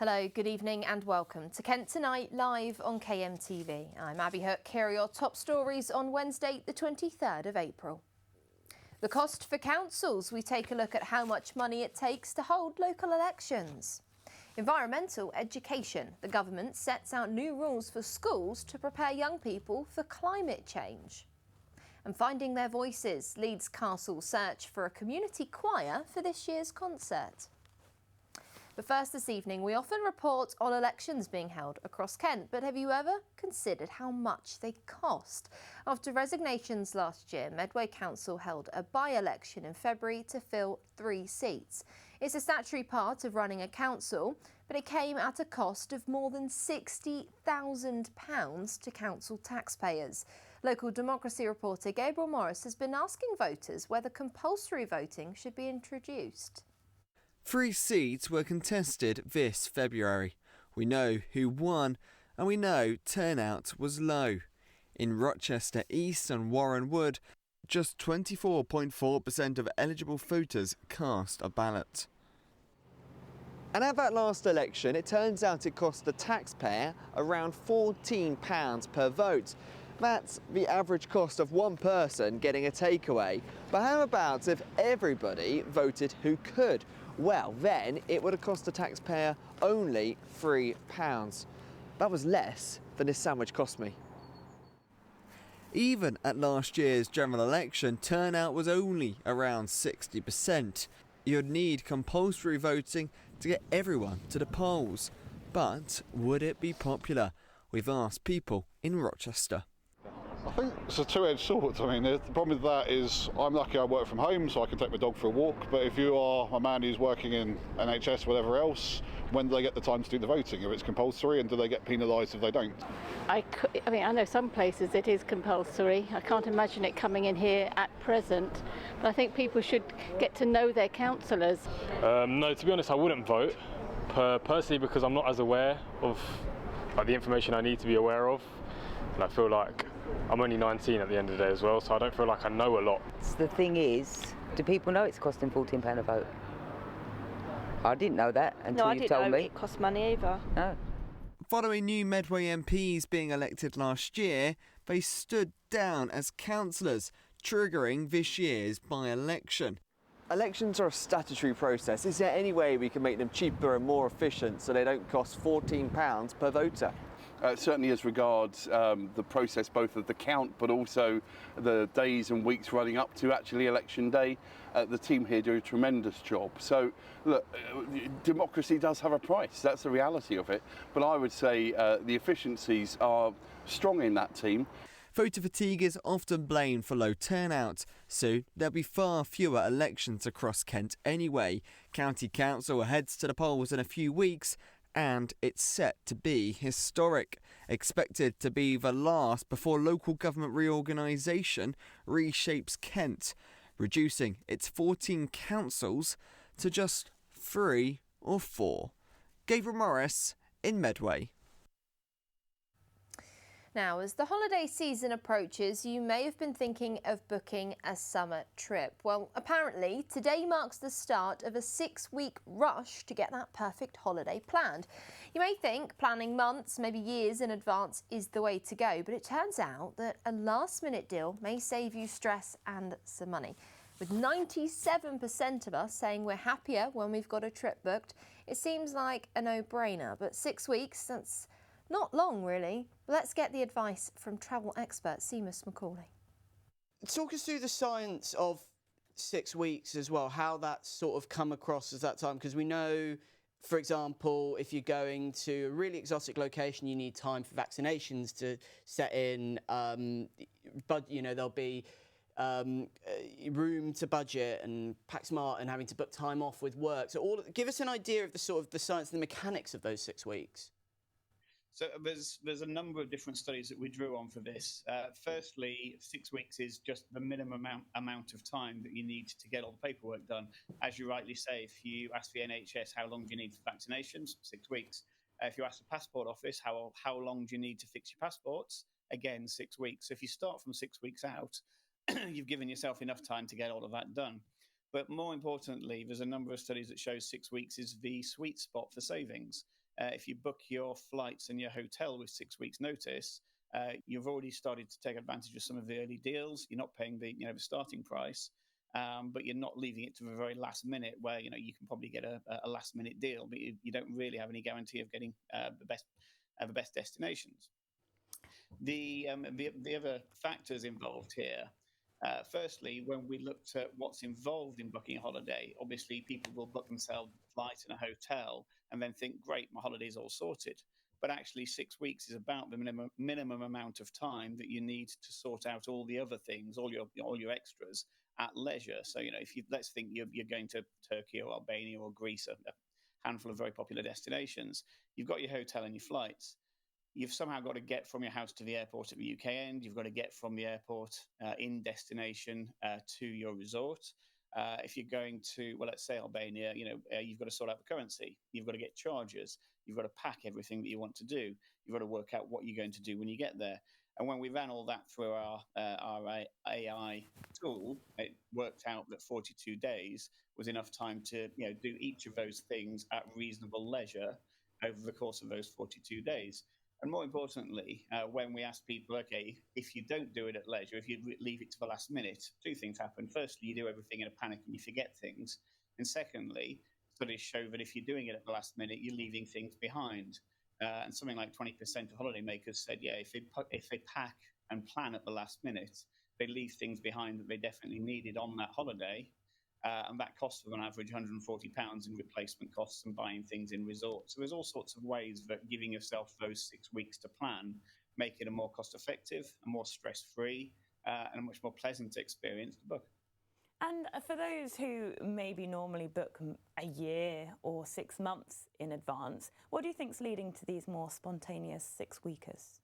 Hello, good evening and welcome to Kent Tonight live on KMTV. I'm Abby Hook. Here are your top stories on Wednesday the 23rd of April. The cost for councils. We take a look at how much money it takes to hold local elections. Environmental education. The government sets out new rules for schools to prepare young people for climate change. And finding their voices. Leeds Castle search for a community choir for this year's concert. But first this evening, we often report on elections being held across Kent, but have you ever considered how much they cost? After resignations last year, Medway Council held a by-election in February to fill 3 seats. It's a statutory part of running a council, but it came at a cost of more than £60,000 to council taxpayers. Local democracy reporter Gabriel Morris has been asking voters whether compulsory voting should be introduced. 3 seats were contested this February. We know who won and we know turnout was low. In Rochester East and Warren Wood, just 24.4% of eligible voters cast a ballot. And at that last election, it turns out it cost the taxpayer around £14 per vote. That's the average cost of one person getting a takeaway. But how about if everybody voted who could? Well, then it would have cost the taxpayer only £3. That was less than this sandwich cost me. Even at last year's general election, turnout was only around 60%. You'd need compulsory voting to get everyone to the polls. But would it be popular? We've asked people in Rochester. I think it's a two-edged sword. I mean, the problem with that is I'm lucky I work from home, so I can take my dog for a walk. But if you are a man who's working in NHS, whatever else, when do they get the time to do the voting? If it's compulsory, and do they get penalised if they don't? I know some places it is compulsory. I can't imagine it coming in here at present. But I think people should get to know their councillors. No, to be honest, I wouldn't vote. Personally, because I'm not as aware of the information I need to be aware of. And I feel like I'm only 19 at the end of the day as well, so I don't feel like I know a lot. The thing is, do people know it's costing £14 a vote? I didn't know that until you told me. No, I didn't know it cost money either. No. Following new Medway MPs being elected last year, they stood down as councillors, triggering this year's by-election. Elections are a statutory process. Is there any way we can make them cheaper and more efficient so they don't cost £14 per voter? Certainly as regards the process both of the count but also the days and weeks running up to actually election day, the team here do a tremendous job. So look, democracy does have a price, that's the reality of it, but I would say the efficiencies are strong in that team. Voter fatigue is often blamed for low turnout, so there'll be far fewer elections across Kent anyway. County Council heads to the polls in a few weeks, and it's set to be historic, expected to be the last before local government reorganisation reshapes Kent, reducing its 14 councils to just 3 or 4. Gabriel Morris in Medway. Now, as the holiday season approaches, you may have been thinking of booking a summer trip. Well, apparently, today marks the start of a 6-week rush to get that perfect holiday planned. You may think planning months, maybe years in advance is the way to go, but it turns out that a last-minute deal may save you stress and some money. With 97% of us saying we're happier when we've got a trip booked, it seems like a no-brainer, but 6 weeks, that's not long, really. Let's get the advice from travel expert Seamus Macaulay. Talk us through the science of 6 weeks as well, how that's sort of come across as that time, because we know, for example, if you're going to a really exotic location, you need time for vaccinations to set in, but you know, there'll be room to budget and pack smart and having to book time off with work. So give us an idea of the sort of the science and the mechanics of those 6 weeks. So there's a number of different studies that we drew on for this. Firstly, 6 weeks is just the minimum amount of time that you need to get all the paperwork done. As you rightly say, if you ask the NHS how long do you need for vaccinations, 6 weeks. If you ask the passport office how long do you need to fix your passports, again 6 weeks. So if you start from 6 weeks out, you've given yourself enough time to get all of that done. But more importantly, there's a number of studies that show 6 weeks is the sweet spot for savings. If you book your flights and your hotel with 6 weeks' notice, you've already started to take advantage of some of the early deals. You're not paying the starting price, but you're not leaving it to the very last minute where you can probably get a last minute deal, but you don't really have any guarantee of getting the best destinations. The other factors involved here. Firstly, when we looked at what's involved in booking a holiday, obviously people will book themselves a flight and a hotel and then think, great, my holiday's all sorted. But actually 6 weeks is about the minimum amount of time that you need to sort out all the other things, all your extras at leisure. So, let's think you're going to Turkey or Albania or Greece, a handful of very popular destinations. You've got your hotel and your flights. You've somehow got to get from your house to the airport at the UK end. You've got to get from the airport in destination to your resort. If you're going to, well, let's say Albania, you've got to sort out the currency. You've got to get charges. You've got to pack everything that you want to do. You've got to work out what you're going to do when you get there. And when we ran all that through our AI tool, it worked out that 42 days was enough time to do each of those things at reasonable leisure over the course of those 42 days. And more importantly, when we ask people, okay, if you don't do it at leisure, if you leave it to the last minute, two things happen. Firstly, you do everything in a panic and you forget things. And secondly, studies show that if you're doing it at the last minute, you're leaving things behind. And something like 20% of holidaymakers said, if they pack and plan at the last minute, they leave things behind that they definitely needed on that holiday. And that costs them on average £140 in replacement costs and buying things in resorts. So there's all sorts of ways that giving yourself those 6 weeks to plan make it a more cost-effective, a more stress-free, and a much more pleasant experience to book. And for those who maybe normally book a year or 6 months in advance, what do you think's leading to these more spontaneous 6-weekers?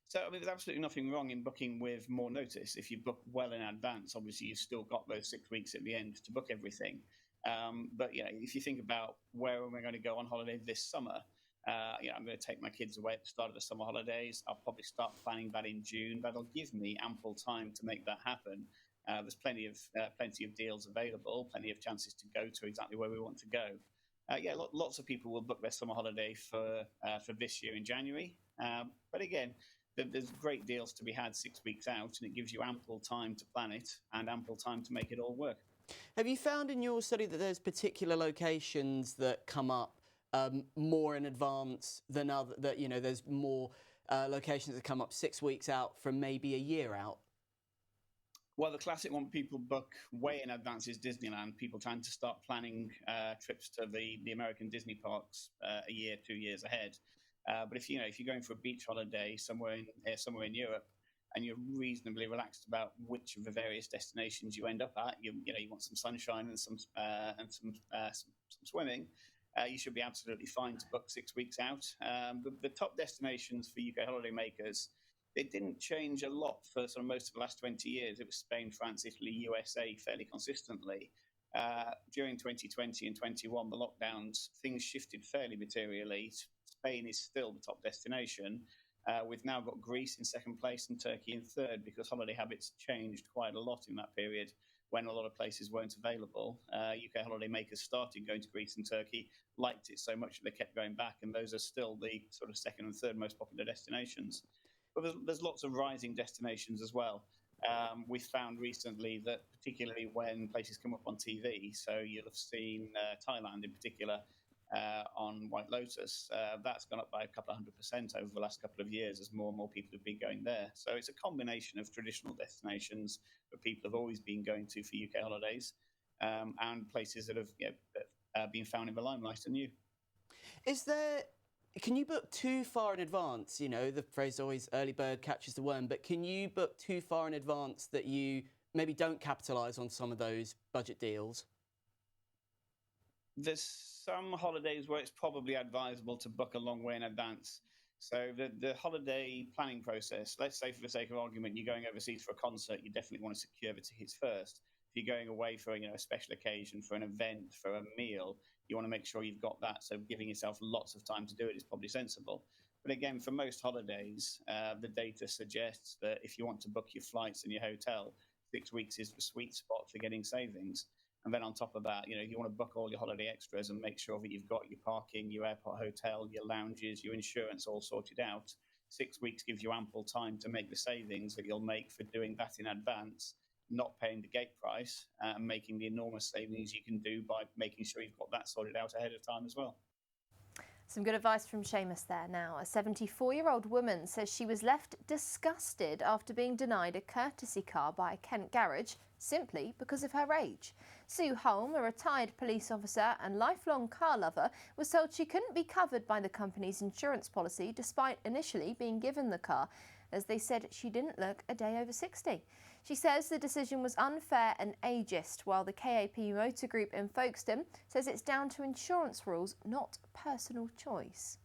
So there's absolutely nothing wrong in booking with more notice. If you book well in advance, obviously you've still got those 6 weeks at the end to book everything. But if you think about where am I going to go on holiday this summer, I'm going to take my kids away at the start of the summer holidays. I'll probably start planning that in June. That'll give me ample time to make that happen. There's plenty of deals available, plenty of chances to go to exactly where we want to go. Lots of people will book their summer holiday for this year in January. But again, there's great deals to be had 6 weeks out, and it gives you ample time to plan it and ample time to make it all work. Have you found in your study that there's particular locations that come up more in advance than other? That there's more locations that come up 6 weeks out from maybe a year out? Well, the classic one people book way in advance is Disneyland. People trying to start planning trips to the American Disney parks a year, 2 years ahead. But if you're going for a beach holiday somewhere in Europe, and you're reasonably relaxed about which of the various destinations you end up at, you want some sunshine and some swimming, you should be absolutely fine to book 6 weeks out. The top destinations for UK holidaymakers, it didn't change a lot for sort of most of the last 20 years. It was Spain, France, Italy, USA fairly consistently. During 2020 and 21, the lockdowns, things shifted fairly materially. Spain is still the top destination. We've now got Greece in second place and Turkey in third because holiday habits changed quite a lot in that period when a lot of places weren't available. UK holidaymakers started going to Greece and Turkey, liked it so much that they kept going back, and those are still the sort of second and third most popular destinations. But there's lots of rising destinations as well. We've found recently that particularly when places come up on TV, so you'll have seen Thailand in particular on White Lotus, that's gone up by a couple of 100% over the last couple of years as more and more people have been going there. So it's a combination of traditional destinations that people have always been going to for UK holidays and places that have been found in the limelight are new. Can you book too far in advance? The phrase always early bird catches the worm, but can you book too far in advance that you maybe don't capitalise on some of those budget deals? There's some holidays where it's probably advisable to book a long way in advance. So the holiday planning process, let's say for the sake of argument, you're going overseas for a concert, you definitely want to secure the tickets first. If you're going away for a special occasion, for an event, for a meal, you want to make sure you've got that. So giving yourself lots of time to do it is probably sensible. But again, for most holidays, the data suggests that if you want to book your flights and your hotel, 6 weeks is the sweet spot for getting savings. And then on top of that, you want to book all your holiday extras and make sure that you've got your parking, your airport hotel, your lounges, your insurance all sorted out. 6 weeks gives you ample time to make the savings that you'll make for doing that in advance, not paying the gate price, and making the enormous savings you can do by making sure you've got that sorted out ahead of time as well. Some good advice from Seamus there. Now, a 74-year-old woman says she was left disgusted after being denied a courtesy car by a Kent garage simply because of her age. Sue Holm, a retired police officer and lifelong car lover, was told she couldn't be covered by the company's insurance policy despite initially being given the car, as they said she didn't look a day over 60. She says the decision was unfair and ageist, while the KAP Motor Group in Folkestone says it's down to insurance rules, not personal choice.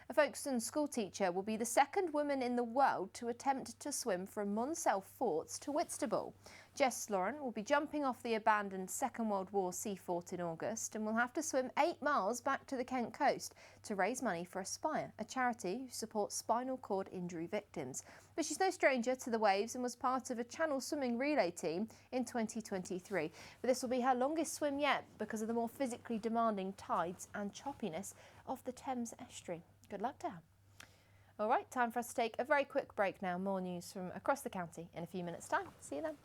A Folkestone schoolteacher will be the second woman in the world to attempt to swim from Monsell Forts to Whitstable. Jess Lauren will be jumping off the abandoned Second World War sea fort in August and will have to swim 8 miles back to the Kent coast to raise money for Aspire, a charity who supports spinal cord injury victims. But she's no stranger to the waves and was part of a Channel swimming relay team in 2023. But this will be her longest swim yet because of the more physically demanding tides and choppiness of the Thames estuary. Good luck to her. All right, time for us to take a very quick break now. More news from across the county in a few minutes' time. See you then.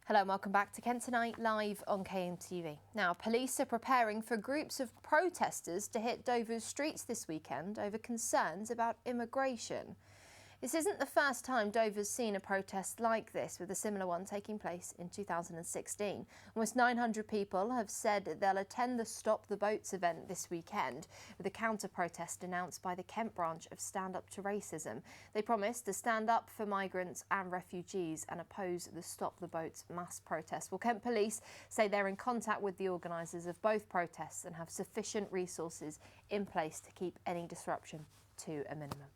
Hello and welcome back to Kent Tonight live on KMTV. Now, police are preparing for groups of protesters to hit Dover's streets this weekend over concerns about immigration. This isn't the first time Dover's seen a protest like this, with a similar one taking place in 2016. Almost 900 people have said they'll attend the Stop the Boats event this weekend, with a counter-protest announced by the Kent branch of Stand Up to Racism. They promised to stand up for migrants and refugees and oppose the Stop the Boats mass protest. Well, Kent Police say they're in contact with the organisers of both protests and have sufficient resources in place to keep any disruption to a minimum.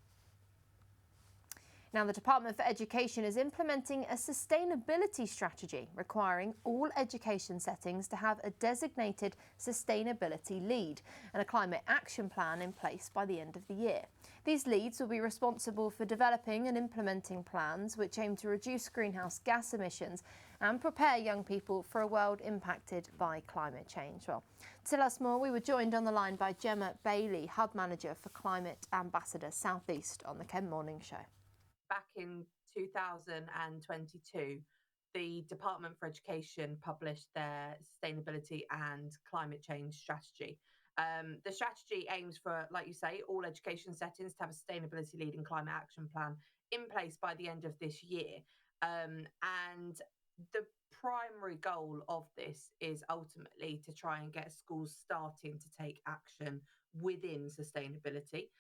Now, the Department for Education is implementing a sustainability strategy requiring all education settings to have a designated sustainability lead and a climate action plan in place by the end of the year. These leads will be responsible for developing and implementing plans which aim to reduce greenhouse gas emissions and prepare young people for a world impacted by climate change. Well, to tell us more, we were joined on the line by Gemma Bailey, Hub Manager for Climate Ambassador South East on the Kent Morning Show. Back in 2022, the Department for Education published their sustainability and climate change strategy. The strategy aims for, like you say, all education settings to have a sustainability lead and climate action plan in place by the end of this year. And the primary goal of this is ultimately to try and get schools starting to take action within sustainability.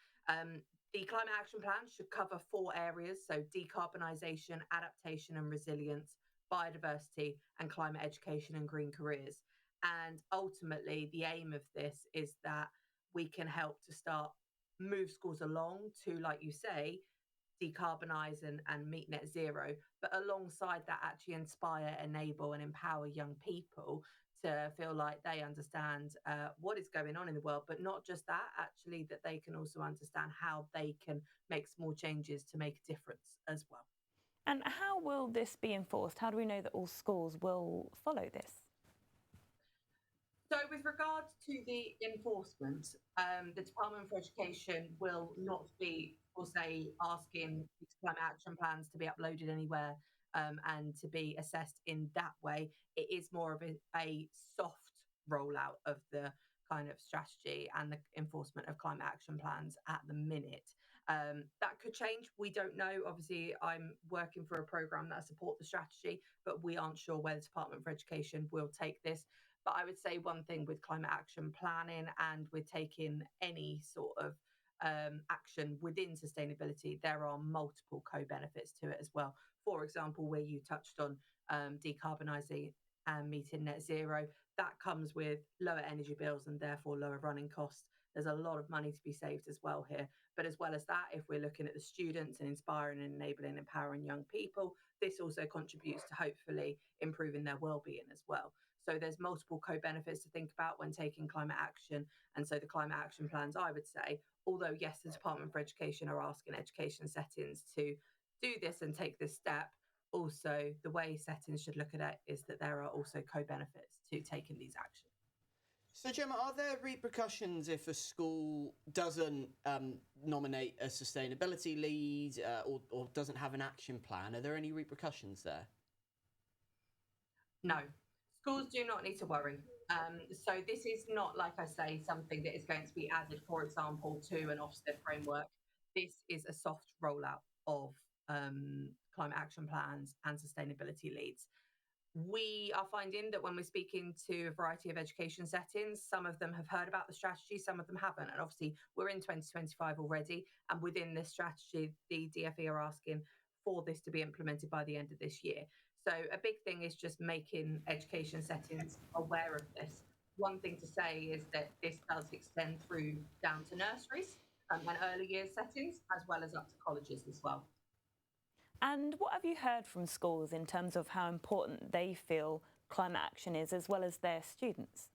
The climate action plan should cover 4 areas, so decarbonisation, adaptation and resilience, biodiversity and climate education and green careers. And ultimately, the aim of this is that we can help to start move schools along to, like you say, decarbonise and meet net zero, but alongside that actually inspire, enable and empower young people to feel like they understand what is going on in the world, but not just that, actually that they can also understand how they can make small changes to make a difference as well. And how will this be enforced? How do we know that all schools will follow this? So with regard to the enforcement, the Department for Education will not be, or say, asking climate action plans to be uploaded anywhere and to be assessed in that way. It is more of a soft rollout of the kind of strategy and the enforcement of climate action plans at the minute. That could change. We don't know. Obviously, I'm working for a programme that supports the strategy, but we aren't sure where the Department for Education will take this. But I would say one thing with climate action planning and with taking any sort of action within sustainability, there are multiple co-benefits to it as well. For example, where you touched on decarbonising and meeting net zero, that comes with lower energy bills and therefore lower running costs. There's a lot of money to be saved as well here. But as well as that, if we're looking at the students and inspiring and enabling, empowering young people, this also contributes to hopefully improving their well-being as well. So there's multiple co-benefits to think about when taking climate action. And so the climate action plans, I would say, although yes, the Department for Education are asking education settings to do this and take this step, also the way settings should look at it is that there are also co-benefits to taking these actions. So Gemma, are there repercussions if a school doesn't nominate a sustainability lead or doesn't have an action plan? Are there any repercussions there? No. Schools do not need to worry. So this is not, like I say, something that is going to be added, for example, to an Ofsted framework. This is a soft rollout of climate action plans and sustainability leads. We are finding that when we're speaking to a variety of education settings, some of them have heard about the strategy, some of them haven't. And obviously, we're in 2025 already. And within this strategy, the DFE are asking for this to be implemented by the end of this year. So a big thing is just making education settings aware of this. One thing to say is that this does extend through down to nurseries and early years settings, as well as up to colleges as well. And what have you heard from schools in terms of how important they feel climate action is, as well as their students?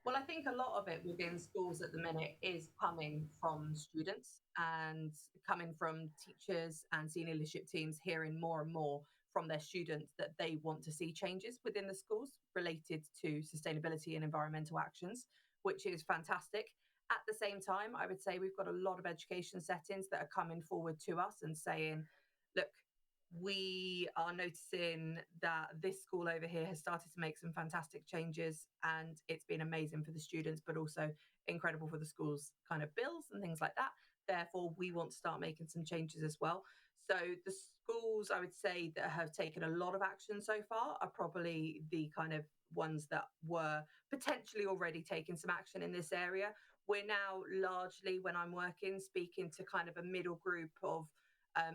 Well, I think a lot of it within schools at the minute is coming from students and coming from teachers and senior leadership teams, hearing more and more from their students that they want to see changes within the schools related to sustainability and environmental actions, which is fantastic. At the same time, I would say we've got a lot of education settings that are coming forward to us and saying, look, we are noticing that this school over here has started to make some fantastic changes, and it's been amazing for the students, but also incredible for the school's kind of bills and things like that. Therefore, we want to start making some changes as well. So the schools, I would say, that have taken a lot of action so far are probably the kind of ones that were potentially already taking some action in this area. We're now largely, when I'm working, speaking to kind of a middle group of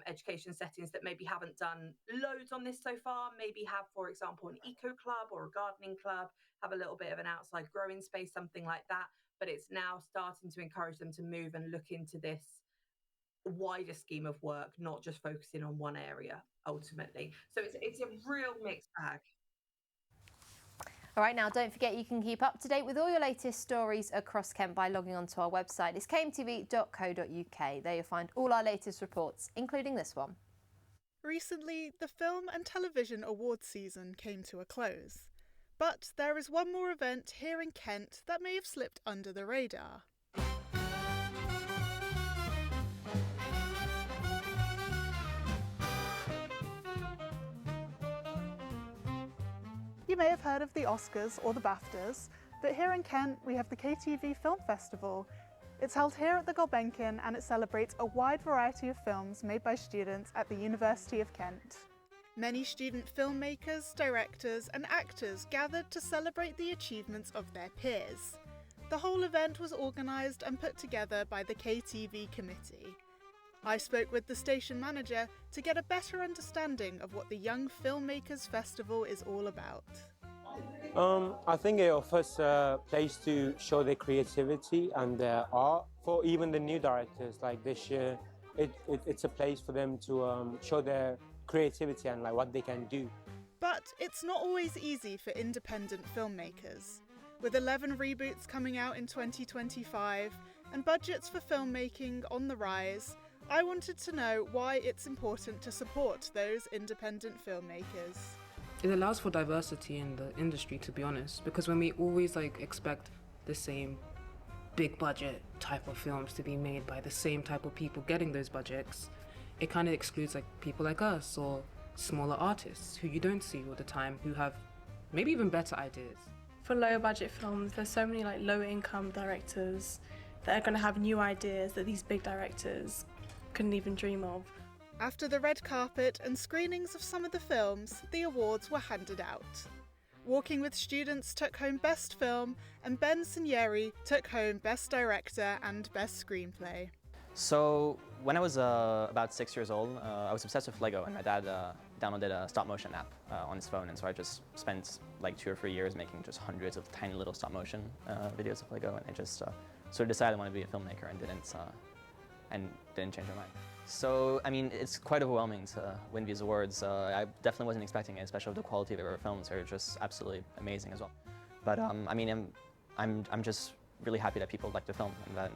education settings that maybe haven't done loads on this so far, maybe have, for example, an eco club or a gardening club, have a little bit of an outside growing space, something like that. But it's now starting to encourage them to move and look into this wider scheme of work, not just focusing on one area ultimately. So it's a real mixed bag. All right, now don't forget you can keep up to date with all your latest stories across Kent by logging onto our website. It's kmtv.co.uk. There you'll find all our latest reports, including this one. Recently, the Film and Television Awards season came to a close. But there is one more event here in Kent that may have slipped under the radar. You may have heard of the Oscars or the BAFTAs, but here in Kent we have the KTV Film Festival. It's held here at the Gulbenkian and it celebrates a wide variety of films made by students at the University of Kent. Many student filmmakers, directors and actors gathered to celebrate the achievements of their peers. The whole event was organised and put together by the KTV committee. I spoke with the station manager to get a better understanding of what the Young Filmmakers Festival is all about. I think it offers a place to show their creativity and their art for even the new directors. Like this year, it's a place for them to show their creativity and like what they can do. But it's not always easy for independent filmmakers. With 11 reboots coming out in 2025 and budgets for filmmaking on the rise, I wanted to know why it's important to support those independent filmmakers. It allows for diversity in the industry, to be honest, because when we always expect the same big budget type of films to be made by the same type of people getting those budgets, it kind of excludes people like us or smaller artists who you don't see all the time, who have maybe even better ideas. For low budget films, there's so many low income directors that are going to have new ideas that these big directors couldn't even dream of. After the red carpet and screenings of some of the films, the awards were handed out. Walking with Students took home Best Film, and Ben Signeri took home Best Director and Best Screenplay. So when I was about 6 years old, I was obsessed with Lego, and my dad downloaded a stop motion app on his phone, and so I just spent 2 or 3 years making just hundreds of tiny little stop motion videos of Lego, and I just sort of decided I wanted to be a filmmaker and didn't change my mind. So, I mean, it's quite overwhelming to win these awards. I definitely wasn't expecting it, especially with the quality of our films are just absolutely amazing as well. But I mean, I'm just really happy that people like the film and that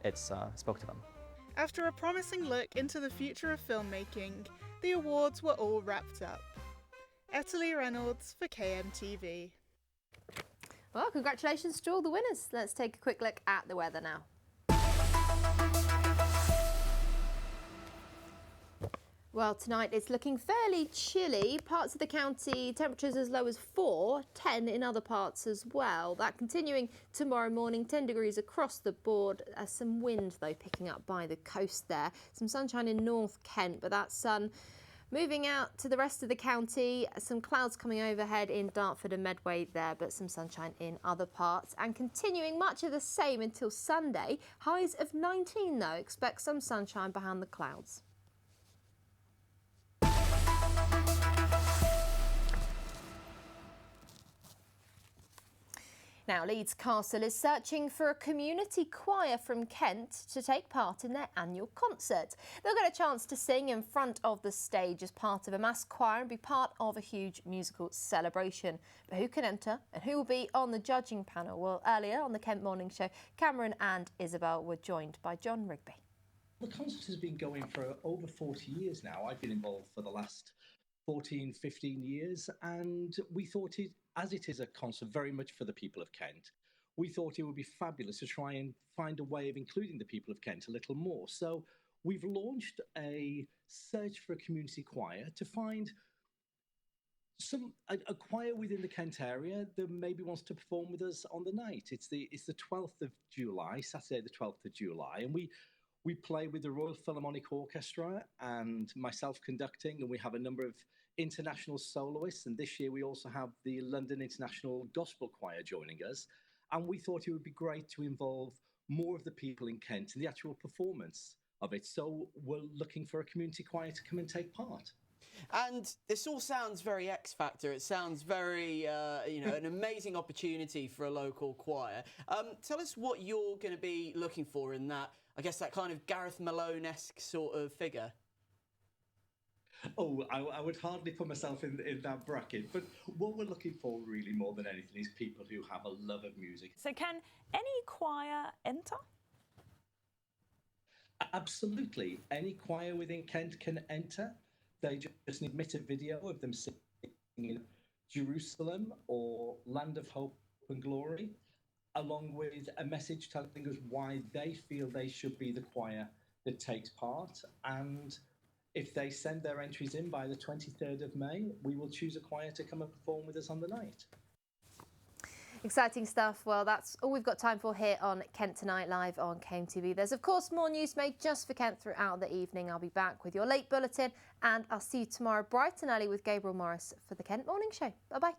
it's spoke to them. After a promising look into the future of filmmaking, the awards were all wrapped up. Etalie Reynolds for KMTV. Well, congratulations to all the winners. Let's take a quick look at the weather now. Well, tonight it's looking fairly chilly. Parts of the county, temperatures as low as 4, 10 in other parts as well. That continuing tomorrow morning, 10 degrees across the board. Some wind, though, picking up by the coast there. Some sunshine in North Kent, but that sun moving out to the rest of the county. Some clouds coming overhead in Dartford and Medway there, but some sunshine in other parts. And continuing much of the same until Sunday. Highs of 19, though. Expect some sunshine behind the clouds. Now, Leeds Castle is searching for a community choir from Kent to take part in their annual concert. They'll get a chance to sing in front of the stage as part of a mass choir and be part of a huge musical celebration. But who can enter and who will be on the judging panel? Well, earlier on the Kent Morning Show, Cameron and Isabel were joined by John Rigby. The concert has been going for over 40 years now. I've been involved for the last 14, 15 years, and we thought as it is a concert very much for the people of Kent, we thought it would be fabulous to try and find a way of including the people of Kent a little more. So we've launched a search for a community choir to find a choir within the Kent area that maybe wants to perform with us on the night. It's the 12th of July, Saturday the 12th of July, and we play with the Royal Philharmonic Orchestra and myself conducting, and we have a number of international soloists, and this year we also have the London International Gospel Choir joining us, and we thought it would be great to involve more of the people in Kent in the actual performance of it, so we're looking for a community choir to come and take part. And this all sounds very X Factor. It sounds very, an amazing opportunity for a local choir. Tell us what you're going to be looking for in that, I guess, that kind of Gareth Malone-esque sort of figure. Oh, I would hardly put myself in that bracket, but what we're looking for really more than anything is people who have a love of music. So can any choir enter? Absolutely. Any choir within Kent can enter. They just admit a video of them singing in Jerusalem or Land of Hope and Glory, along with a message telling us why they feel they should be the choir that takes part. And if they send their entries in by the 23rd of May, we will choose a choir to come and perform with us on the night. Exciting stuff. Well, that's all we've got time for here on Kent Tonight Live on KMTV. There's, of course, more news made just for Kent throughout the evening. I'll be back with your late bulletin, and I'll see you tomorrow bright and early with Gabriel Morris for the Kent Morning Show. Bye-bye.